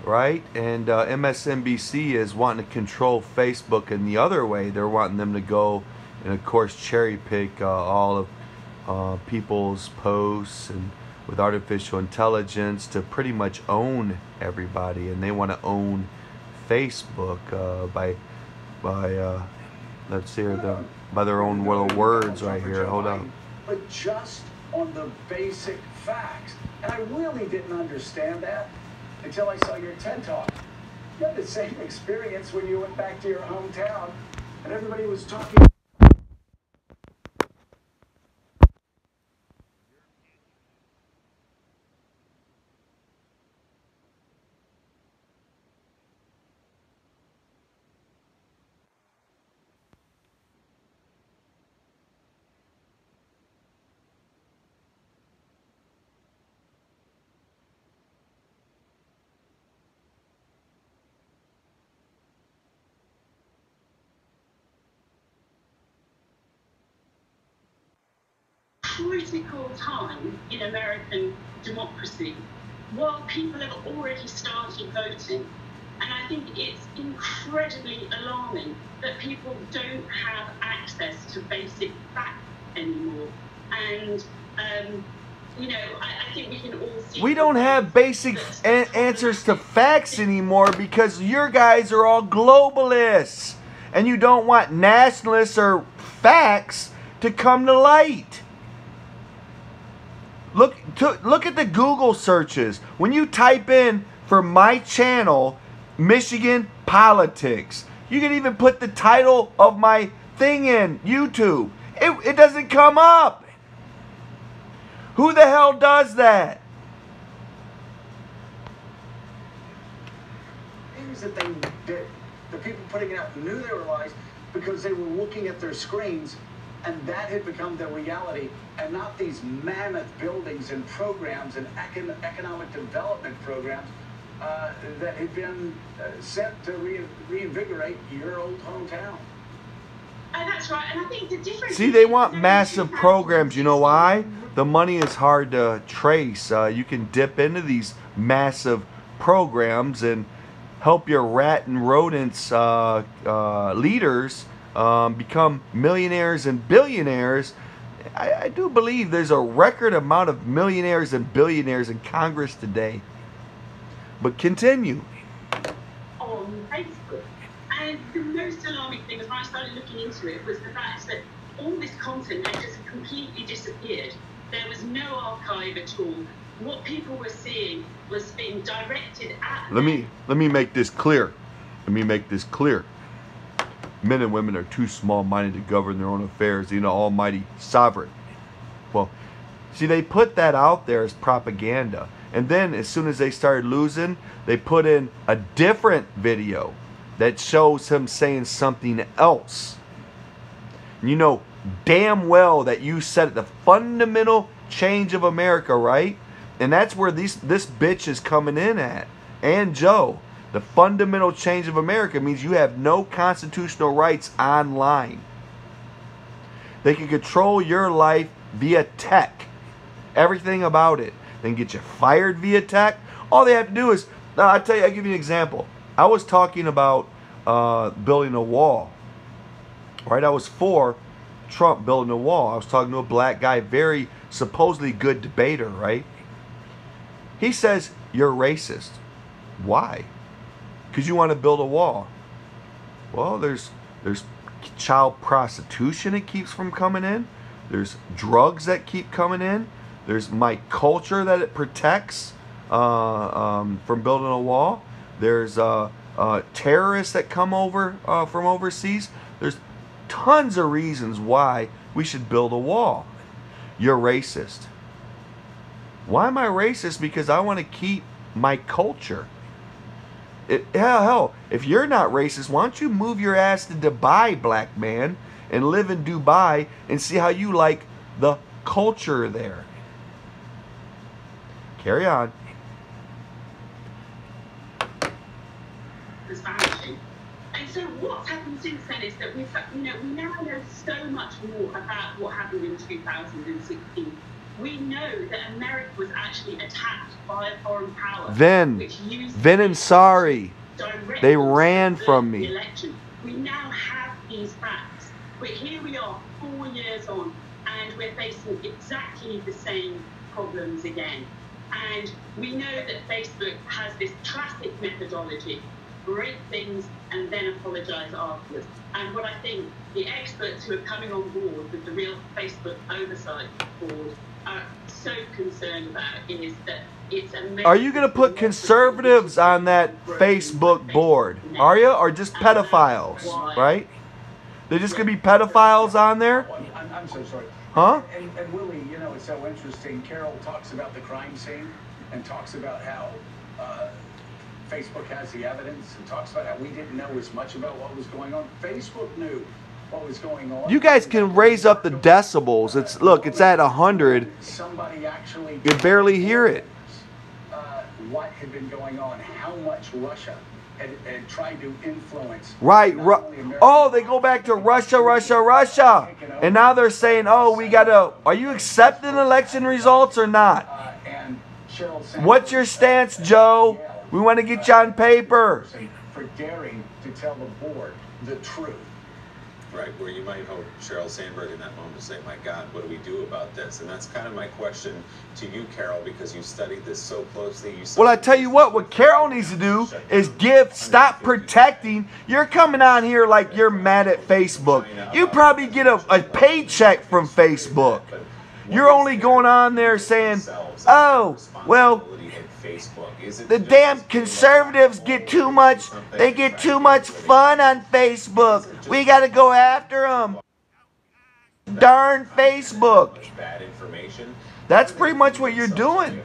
right? And MSNBC is wanting to control Facebook in the other way. They're wanting them to go and, of course, cherry pick all of people's posts and with artificial intelligence to pretty much own everybody. And they want to own Facebook by let's see here by their own little words right here. Hold on. But just on the basic facts. And I really didn't understand that until I saw your TED Talk. You had the same experience when you went back to your hometown and everybody was talking. Critical time in American democracy while people have already started voting. And I think it's incredibly alarming that people don't have access to basic facts anymore. And, I think we can all see... We don't have basic answers to facts anymore because your guys are all globalists. And you don't want nationalists or facts to come to light. Look at the Google searches. When you type in for my channel, Michigan politics, you can even put the title of my thing in YouTube. It doesn't come up. Who the hell does that? Things that they did, the people putting it out knew they were lies because they were looking at their screens. And that had become the reality, and not these mammoth buildings and programs and economic development programs that had been sent to reinvigorate your old hometown. And that's right, and I think the difference... See, they want massive programs. You know why? The money is hard to trace. You can dip into these massive programs and help your rat and rodents leaders become millionaires and billionaires. I do believe there's a record amount of millionaires and billionaires in Congress today. But continue. On Facebook. And the most alarming thing was when I started looking into it was the fact that all this content had just completely disappeared. There was no archive at all. What people were seeing was being directed at... Let me make this clear. Let me make this clear. Men and women are too small-minded to govern their own affairs, the almighty sovereign. Well, see, they put that out there as propaganda. And then as soon as they started losing, they put in a different video that shows him saying something else. You know damn well that you said the fundamental change of America, right? And that's where this bitch is coming in at. And Joe. The fundamental change of America means you have no constitutional rights online. They can control your life via tech. Everything about it. They can get you fired via tech. All they have to do is, I'll give you an example. I was talking about building a wall. Right? I was for Trump building a wall. I was talking to a black guy, very supposedly good debater, right? He says, you're racist. Why? Because you want to build a wall. Well, there's child prostitution that keeps from coming in. There's drugs that keep coming in. There's my culture that it protects from building a wall. There's terrorists that come over from overseas. There's tons of reasons why we should build a wall. You're racist. Why am I racist? Because I want to keep my culture. Hell, if you're not racist, why don't you move your ass to Dubai, black man, and live in Dubai and see how you like the culture there. Carry on. Was vanishing. And so what's happened since then is that we now know so much more about what happened in 2016. we know that America was actually attacked by a foreign power. Vin and Sorry, they ran from me. Election. We now have these facts, but here we are 4 years on, and we're facing exactly the same problems again. And we know that Facebook has this classic methodology: break things and then apologize afterwards. And what I think the experts who are coming on board with the real Facebook oversight board are so concerned about is that it's a... Are you going to put conservatives on that Facebook board? Are you? Or just pedophiles, right? They're just going to be pedophiles on there? I'm so sorry. Huh? And Willie, you know, it's so interesting. Carol talks about the crime scene and talks about how Facebook has the evidence and talks about how we didn't know as much about what was going on. Facebook knew what was going on. You guys can raise up the decibels. Look, it's at 100. Somebody actually... You barely hear it. What had been going on, how much Russia had tried to influence. Right. Oh, they go back to Russia. And now they're saying, oh, we got to... Are you accepting election results or not? What's your stance, Joe? We want to get you on paper. For daring to tell the board the truth. Right, where you might hope Sheryl Sandberg in that moment say, my God, what do we do about this? And that's kind of my question to you, Carol, because you studied this so closely. Well, I tell you what Carol needs to do is stop protecting. You're coming on here like you're mad at Facebook. You probably get a paycheck from Facebook. You're only going on there saying, oh, well, the damn conservatives get too much, they get too much fun on Facebook. We got to go after them. Darn Facebook. That's pretty much what you're doing.